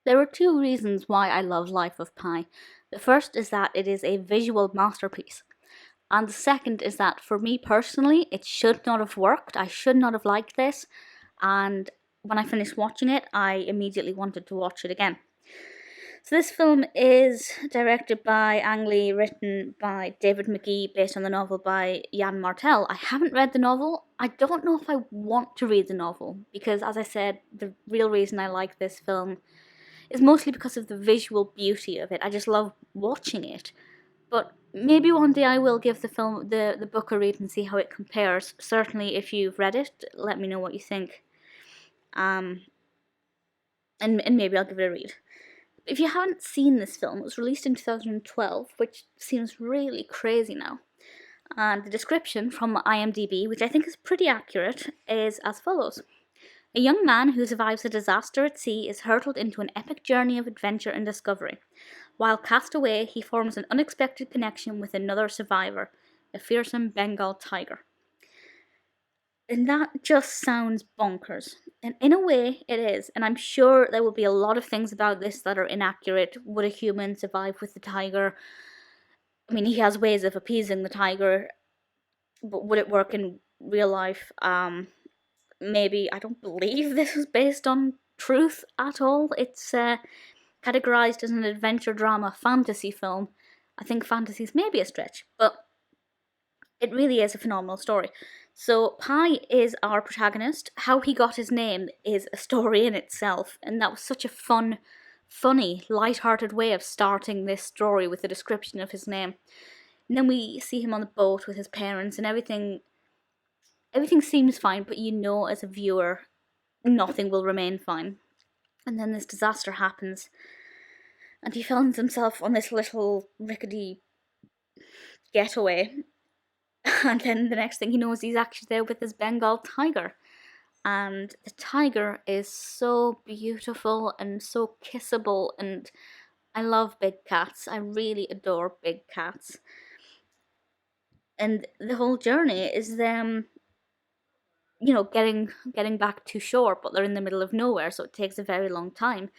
There are two reasons why I love Life of Pi. The first is that it is a visual masterpiece. And the second is that for me personally, it should not have worked. I should not have liked this. And when I finished watching it, I immediately wanted to watch it again. So this film is directed by Ang Lee, written by David Magee, based on the novel by Yann Martel. I haven't read the novel. I don't know if I want to read the novel, because as I said, the real reason I like this film is mostly because of the visual beauty of it. I just love watching it. But maybe one day I will give the book a read and see how it compares. Certainly, if you've read it, let me know what you think. And maybe I'll give it a read. If you haven't seen this film, it was released in 2012, which seems really crazy now. And the description from IMDb, which I think is pretty accurate, is as follows. A young man who survives a disaster at sea is hurtled into an epic journey of adventure and discovery. While cast away, he forms an unexpected connection with another survivor, a fearsome Bengal tiger. And that just sounds bonkers. And in a way, it is. And I'm sure there will be a lot of things about this that are inaccurate. Would a human survive with the tiger? I mean, he has ways of appeasing the tiger, but would it work in real life? Maybe. I don't believe this was based on truth at all. It's categorized as an adventure drama fantasy film. I think fantasy is maybe a stretch, but it really is a phenomenal story. So Pi is our protagonist. How he got his name is a story in itself, and that was such a funny, light-hearted way of starting this story with a description of his name. And then we see him on the boat with his parents, and everything seems fine, but you know as a viewer, nothing will remain fine. And then this disaster happens, and he finds himself on this little rickety getaway. And then the next thing he knows, he's actually there with his Bengal tiger. And the tiger is so beautiful and so kissable, and I love big cats. I really adore big cats. And the whole journey is them, getting back to shore, but they're in the middle of nowhere, so it takes a very long time.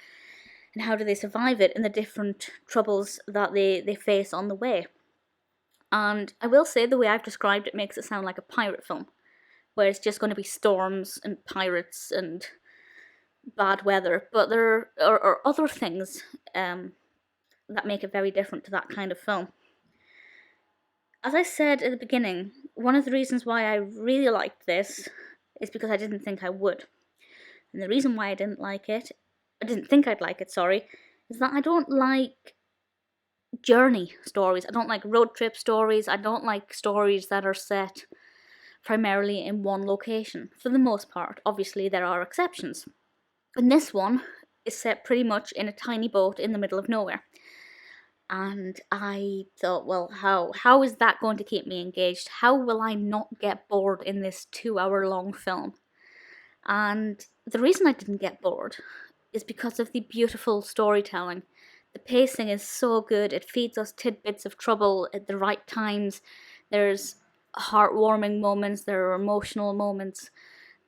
And how do they survive it and the different troubles that they face on the way? And I will say the way I've described it makes it sound like a pirate film, where it's just going to be storms and pirates and bad weather. But there are other things that make it very different to that kind of film. As I said at the beginning, one of the reasons why I really liked this is because I didn't think I would. And the reason why I didn't think I'd like it, sorry, is that I don't like journey stories. I don't like road trip stories. I don't like stories that are set primarily in one location, for the most part. Obviously, there are exceptions. And this one is set pretty much in a tiny boat in the middle of nowhere. And I thought, well, how is that going to keep me engaged? How will I not get bored in this 2-hour-long film? And the reason I didn't get bored is because of the beautiful storytelling. The pacing is so good. It feeds us tidbits of trouble at the right times. There's heartwarming moments, there are emotional moments.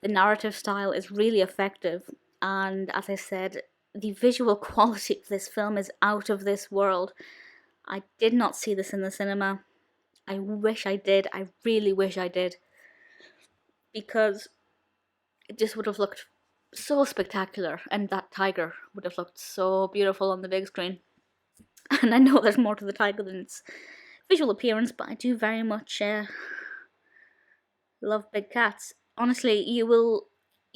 The narrative style is really effective. And as I said, the visual quality of this film is out of this world. I did not see this in the cinema. I wish I did. I really wish I did. Because it just would have looked so spectacular, and that tiger would have looked so beautiful on the big screen. And I know there's more to the tiger than its visual appearance, but I do very much love big cats. Honestly, you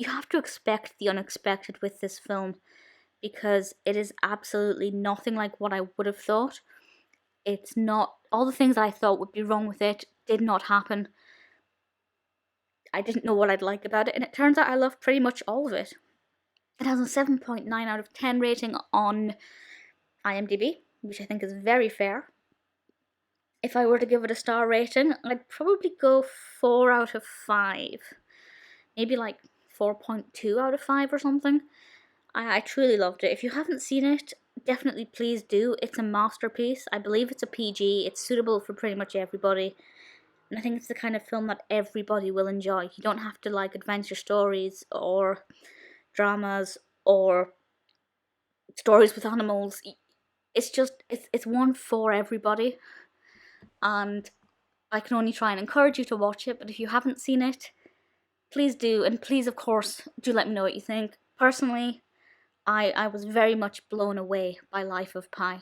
have to expect the unexpected with this film, because it is absolutely nothing like what I would have thought. It's not, all the things that I thought would be wrong with it did not happen. I didn't know what I'd like about it, and it turns out I love pretty much all of it. It has a 7.9 out of 10 rating on IMDb, which I think is very fair. If I were to give it a star rating, I'd probably go 4 out of 5. Maybe like 4.2 out of 5 or something. I truly loved it. If you haven't seen it, definitely please do. It's a masterpiece. I believe it's a PG. It's suitable for pretty much everybody. And I think it's the kind of film that everybody will enjoy. You don't have to like adventure stories or dramas or stories with animals. It's just, it's one for everybody. And I can only try and encourage you to watch it, but if you haven't seen it, please do, and please, of course, do let me know what you think. Personally, I was very much blown away by Life of Pi.